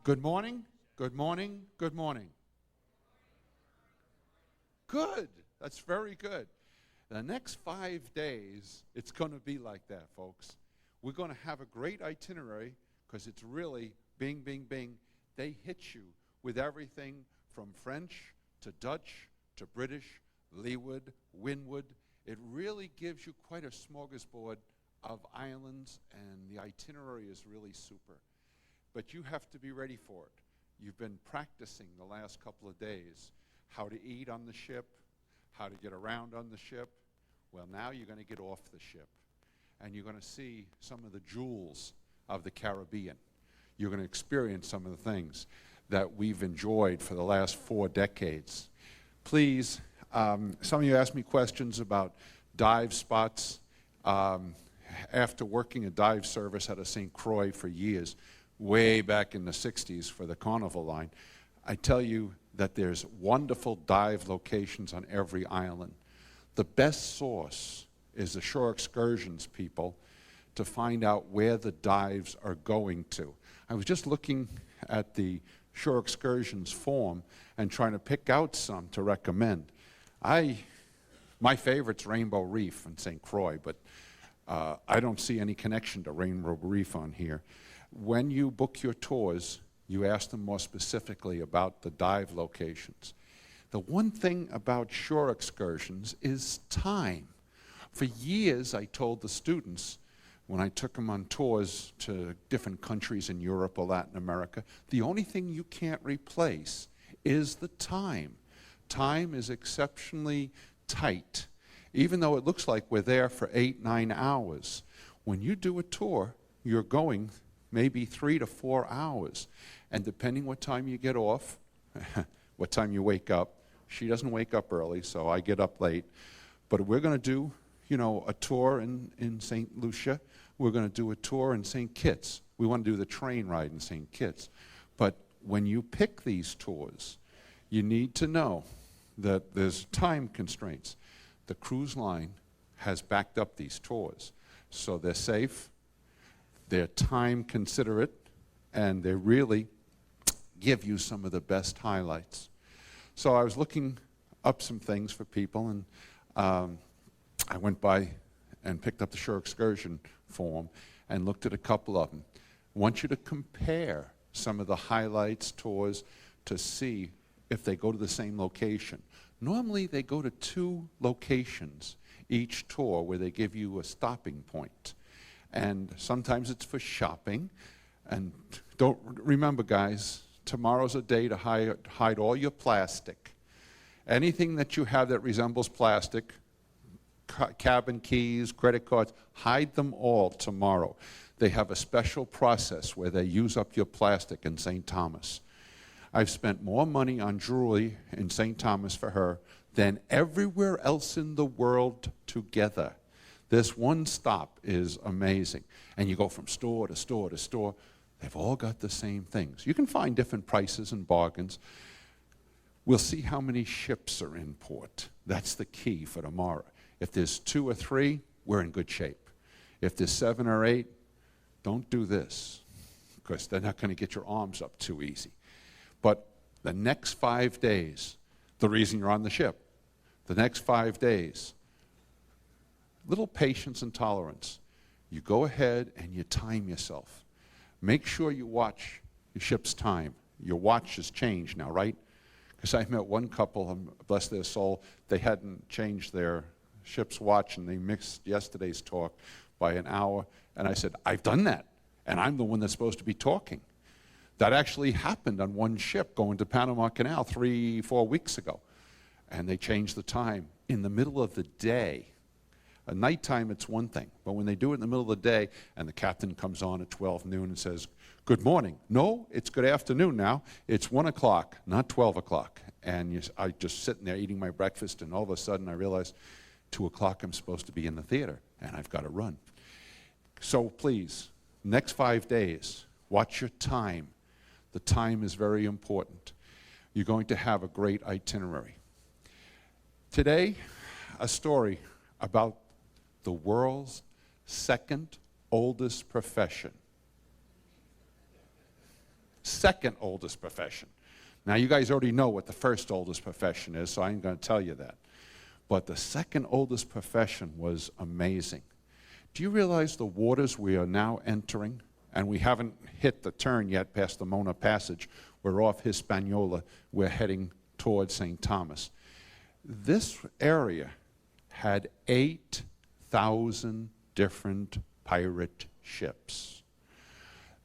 Good morning, good morning, good morning. Good. That's very good. The next 5 days, it's going to be like that, folks. We're going to have a great itinerary because it's really bing, bing, bing. They hit you with everything from French to Dutch to British, Leeward, Windward. It really gives you quite a smorgasbord of islands, and the itinerary is really super. But you have to be ready for it. You've been practicing the last couple of days how to eat on the ship, how to get around on the ship. Well, now you're going to get off the ship, and you're going to see some of the jewels of the Caribbean. You're going to experience some of the things that we've enjoyed for the last 4 decades. Please, some of you asked me questions about dive spots. After working a dive service out of St. Croix for years, way back in the 60s for the Carnival line, I tell you that there's wonderful dive locations on every island. The best source is the Shore Excursions people to find out where the dives are going to. I was just looking at the Shore Excursions form and trying to pick out some to recommend. My favorite's Rainbow Reef in St. Croix, but I don't see any connection to Rainbow Reef on here. When you book your tours, you ask them more specifically about the dive locations. The one thing about Shore Excursions is time. For years, I told the students, when I took them on tours to different countries in Europe or Latin America, the only thing you can't replace is the time. Time is exceptionally tight. Even though it looks like we're there for 8-9 hours, when you do a tour, you're going maybe 3 to 4 hours. And depending what time you get off, what time you wake up, she doesn't wake up early, so I get up late. But we're going to do, a tour in St. Lucia. We're going to do a tour in St. Kitts. We want to do the train ride in St. Kitts. But when you pick these tours, you need to know that there's time constraints. The cruise line has backed up these tours, so they're safe, they're time considerate, and they really give you some of the best highlights. So I was looking up some things for people, and I went by and picked up the Shore Excursion form and looked at a couple of them. I want you to compare some of the highlights tours to see if they go to the same location. Normally they go to 2 locations each tour where they give you a stopping point. And sometimes it's for shopping. And don't remember, guys, tomorrow's a day to hide all your plastic. Anything that you have that resembles plastic, cabin keys, credit cards, hide them all tomorrow. They have a special process where they use up your plastic in St. Thomas. I've spent more money on jewelry in St. Thomas for her than everywhere else in the world together. This one stop is amazing. And you go from store to store to store. They've all got the same things. You can find different prices and bargains. We'll see how many ships are in port. That's the key for tomorrow. If there's 2 or 3, we're in good shape. If there's 7 or 8, don't do this, because they're not going to get your arms up too easy. But the next 5 days, the reason you're on the ship, the next 5 days, little patience and tolerance. You go ahead and you time yourself. Make sure you watch your ship's time. Your watch has changed now, right? Because I met one couple, bless their soul, they hadn't changed their ship's watch, and they missed yesterday's talk by an hour. And I said, I've done that, and I'm the one that's supposed to be talking. That actually happened on one ship going to Panama Canal 3-4 weeks ago. And they changed the time in the middle of the day. At nighttime, it's one thing. But when they do it in the middle of the day, and the captain comes on at 12 noon and says, good morning. No, it's good afternoon now. It's 1 o'clock, not 12 o'clock. And I just sitting there eating my breakfast, and all of a sudden I realize 2 o'clock I'm supposed to be in the theater, and I've got to run. So please, next 5 days, watch your time. The time is very important. You're going to have a great itinerary. Today, a story about the world's second oldest profession. second oldest profession. Now, you guys already know what the first oldest profession is, so I ain't going to tell you that. But the second oldest profession was amazing. Do you realize the waters we are now entering, and we haven't hit the turn yet past the Mona Passage, we're off Hispaniola, we're heading towards St. Thomas. This area had 8,000 different pirate ships.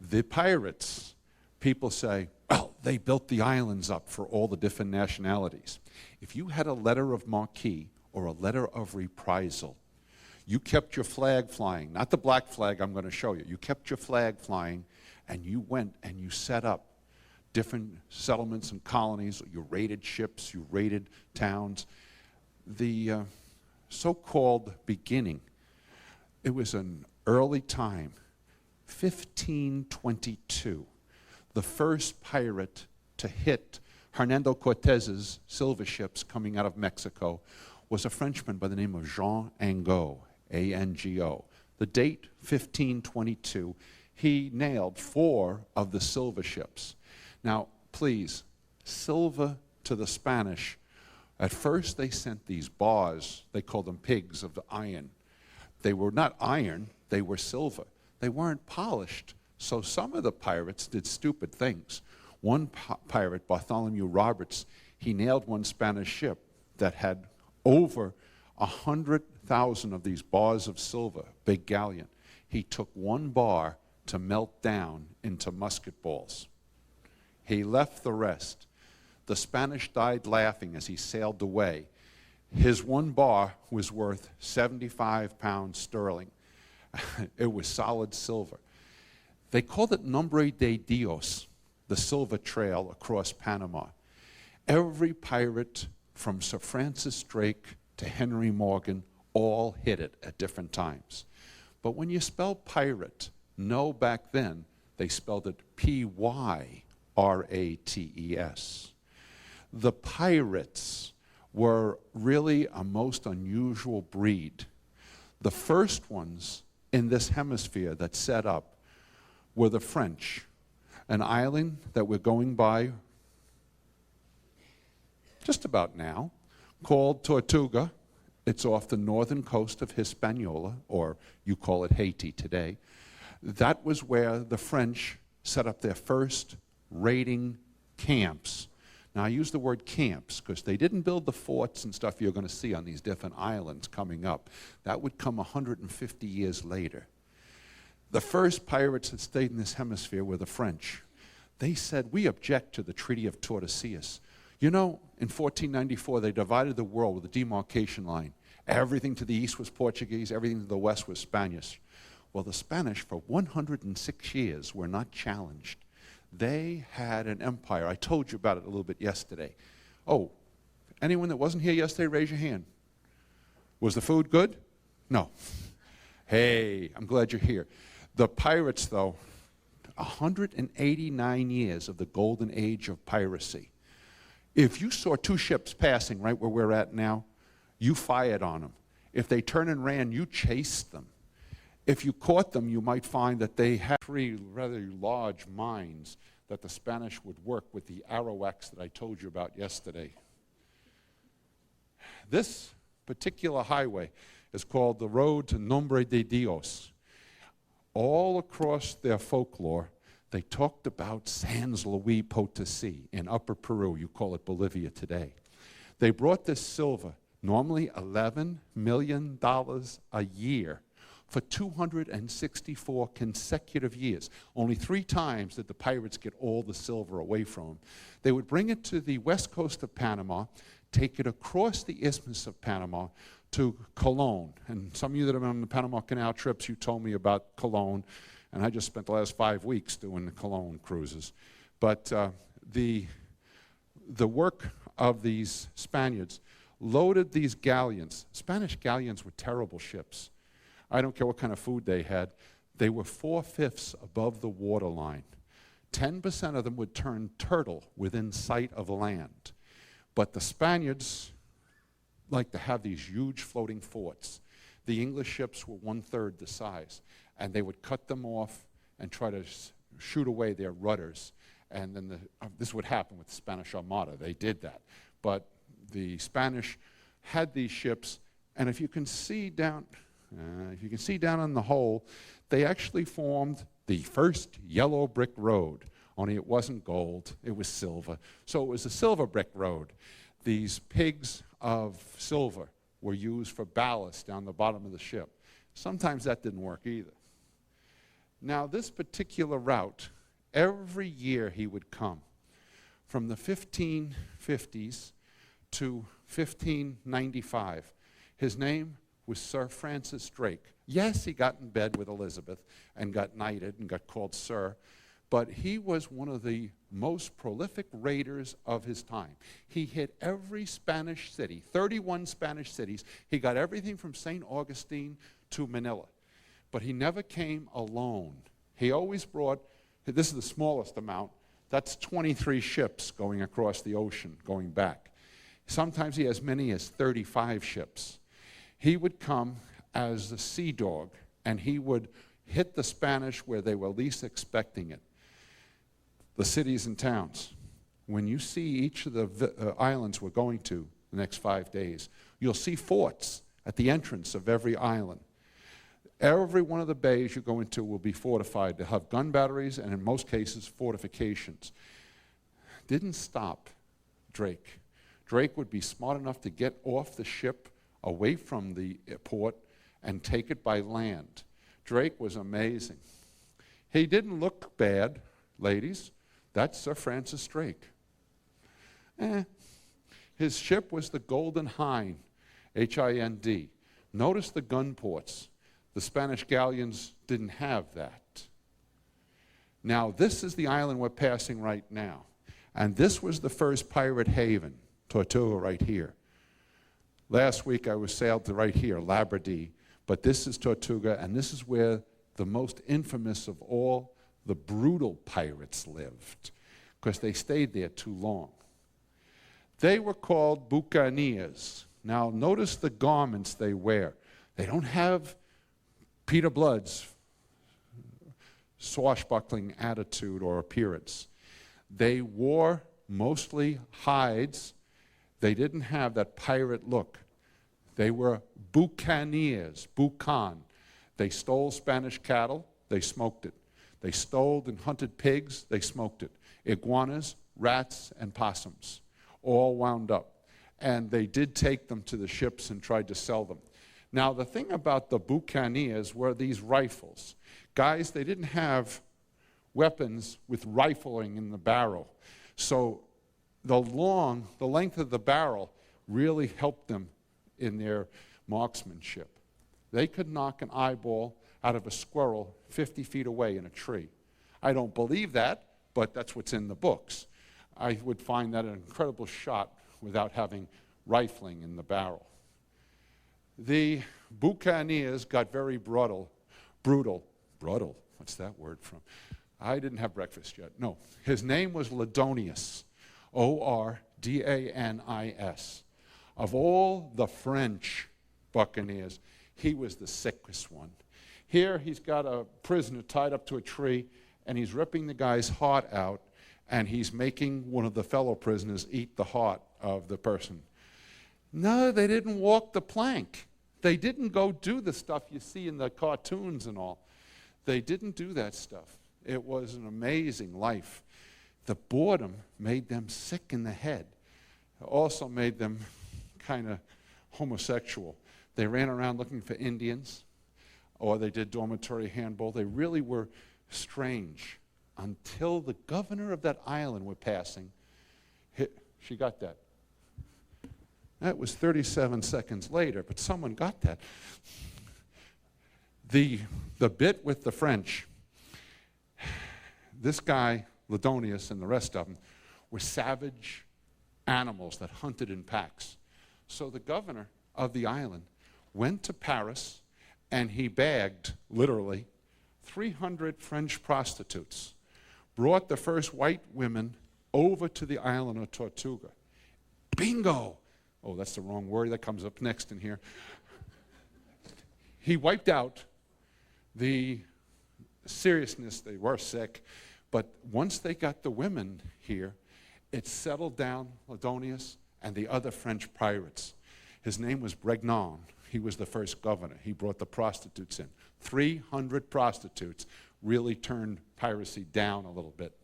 The pirates, people say, well, they built the islands up for all the different nationalities. If you had a letter of marque or a letter of reprisal, you kept your flag flying, not the black flag I'm going to show you. You kept your flag flying, and you went and you set up different settlements and colonies. You raided ships, you raided towns. The so-called beginning, it was an early time, 1522. The first pirate to hit Hernando Cortez's silver ships coming out of Mexico was a Frenchman by the name of Jean Angot, A-N-G-O. The date, 1522, he nailed 4 of the silver ships. Now, please, silver to the Spanish, at first they sent these bars, they called them pigs of the iron. They were not iron, they were silver. They weren't polished. So some of the pirates did stupid things. One pirate, Bartholomew Roberts, he nailed one Spanish ship that had over 100,000 of these bars of silver, big galleon. He took one bar to melt down into musket balls. He left the rest. The Spanish died laughing as he sailed away. His one bar was worth 75 pounds sterling. It was solid silver. They called it Nombre de Dios, the silver trail across Panama. Every pirate from Sir Francis Drake to Henry Morgan all hit it at different times. But when you spell pirate, no, back then, they spelled it P-Y-R-A-T-E-S. The pirates were really a most unusual breed. The first ones in this hemisphere that set up were the French, an island that we're going by just about now, called Tortuga. It's off the northern coast of Hispaniola, or you call it Haiti today. That was where the French set up their first raiding camps. Now, I use the word camps because they didn't build the forts and stuff you're going to see on these different islands coming up. That would come 150 years later. The first pirates that stayed in this hemisphere were the French. They said, we object to the Treaty of Tordesillas. You know, in 1494, they divided the world with a demarcation line. Everything to the east was Portuguese, everything to the west was Spanish. Well, the Spanish, for 106 years, were not challenged. They had an empire. I told you about it a little bit yesterday. Oh, anyone that wasn't here yesterday, raise your hand. Was the food good? No. Hey, I'm glad you're here. The pirates, though, 189 years of the golden age of piracy. If you saw 2 ships passing right where we're at now, you fired on them. If they turned and ran, you chased them. If you caught them, you might find that they had 3 rather large mines that the Spanish would work with the arrowaks that I told you about yesterday. This particular highway is called the Road to Nombre de Dios. All across their folklore, they talked about Sans Luis Potosí in Upper Peru. You call it Bolivia today. They brought this silver, normally $11 million a year, for 264 consecutive years. Only 3 times did the pirates get all the silver away from them. They would bring it to the west coast of Panama, take it across the Isthmus of Panama to Cologne. And some of you that have been on the Panama Canal trips, you told me about Cologne, and I just spent the last 5 weeks doing the Cologne cruises. But the work of these Spaniards loaded these galleons. Spanish galleons were terrible ships. I don't care what kind of food they had. They were 4/5 above the waterline. 10% of them would turn turtle within sight of land. But the Spaniards like to have these huge floating forts. The English ships were 1/3 the size, and they would cut them off and try to shoot away their rudders. And then this would happen with the Spanish Armada. They did that. But the Spanish had these ships, and if you can see down on the hole, they actually formed the first yellow brick road. Only it wasn't gold, it was silver. So it was a silver brick road. These pigs of silver were used for ballast down the bottom of the ship. Sometimes that didn't work either. Now this particular route, every year he would come. From the 1550s to 1595. His name was Sir Francis Drake. Yes, he got in bed with Elizabeth and got knighted and got called Sir, but he was one of the most prolific raiders of his time. He hit every Spanish city, 31 Spanish cities. He got everything from St. Augustine to Manila. But he never came alone. He always brought, this is the smallest amount, that's 23 ships going across the ocean, going back. Sometimes he has many as 35 ships. He would come as the sea dog, and he would hit the Spanish where they were least expecting it. The cities and towns. When you see each of the islands we're going to the next 5 days, you'll see forts at the entrance of every island. Every one of the bays you go into will be fortified. They'll have gun batteries and in most cases fortifications. Didn't stop Drake. Drake would be smart enough to get off the ship away from the port and take it by land. Drake was amazing. He didn't look bad, ladies. That's Sir Francis Drake. His ship was the Golden Hind, H-I-N-D. Notice the gun ports. The Spanish galleons didn't have that. Now, this is the island we're passing right now. And this was the first pirate haven, Tortuga right here. Last week I was sailed to right here, Labradee. But this is Tortuga, and this is where the most infamous of all the brutal pirates lived, because they stayed there too long. They were called buccaneers. Now, notice the garments they wear. They don't have Peter Blood's swashbuckling attitude or appearance. They wore mostly hides. They didn't have that pirate look. They were buccaneers, bucan. They stole Spanish cattle, they smoked it. They stole and hunted pigs, they smoked it. Iguanas, rats, and possums, all wound up. And they did take them to the ships and tried to sell them. Now, the thing about the buccaneers were these rifles. Guys, they didn't have weapons with rifling in the barrel. So the length of the barrel really helped them in their marksmanship. They could knock an eyeball out of a squirrel 50 feet away in a tree. I don't believe that, but that's what's in the books. I would find that an incredible shot without having rifling in the barrel. The buccaneers got very brutal. What's that word from? I didn't have breakfast yet. No, his name was Ladonius, O-R-D-A-N-I-S. Of all the French buccaneers, he was the sickest one. Here he's got a prisoner tied up to a tree, and he's ripping the guy's heart out, and he's making one of the fellow prisoners eat the heart of the person. No, they didn't walk the plank. They didn't go do the stuff you see in the cartoons and all. They didn't do that stuff. It was an amazing life. The boredom made them sick in the head. It also made them kind of homosexual. They ran around looking for Indians, or they did dormitory handball. They really were strange until the governor of that island we're passing. She got that. That was 37 seconds later, but someone got that. The bit with the French, this guy, Ladonius, and the rest of them were savage animals that hunted in packs. So the governor of the island went to Paris, and he bagged, literally, 300 French prostitutes, brought the first white women over to the island of Tortuga. Bingo! Oh, that's the wrong word. That comes up next in here. He wiped out the seriousness. They were sick, But once they got the women here, it settled down Ladonius and the other French pirates. His name was Bregnon. He was the first governor. He brought the prostitutes in. 300 prostitutes really turned piracy down a little bit.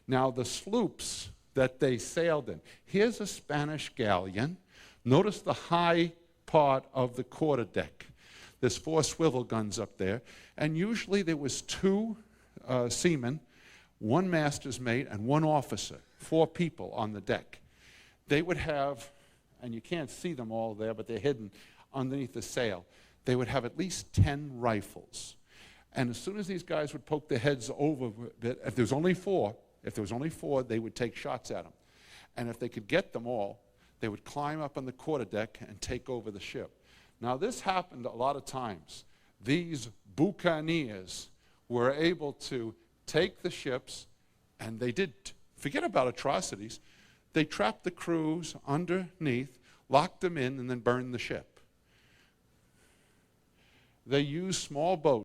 Now, the sloops that they sailed in. Here's a Spanish galleon. Notice the high part of the quarterdeck. There's 4 swivel guns up there. And usually there was 2 seamen, 1 master's mate, and 1 officer. 4 people on the deck. They would have, and you can't see them all there, but they're hidden underneath the sail. They would have at least 10 rifles. And as soon as these guys would poke their heads over a bit, if there was only 4, they would take shots at them. And if they could get them all, they would climb up on the quarterdeck and take over the ship. Now, this happened a lot of times. These buccaneers were able to take the ships, and they did, forget about atrocities, they trapped the crews underneath, locked them in, and then burned the ship. They used small boats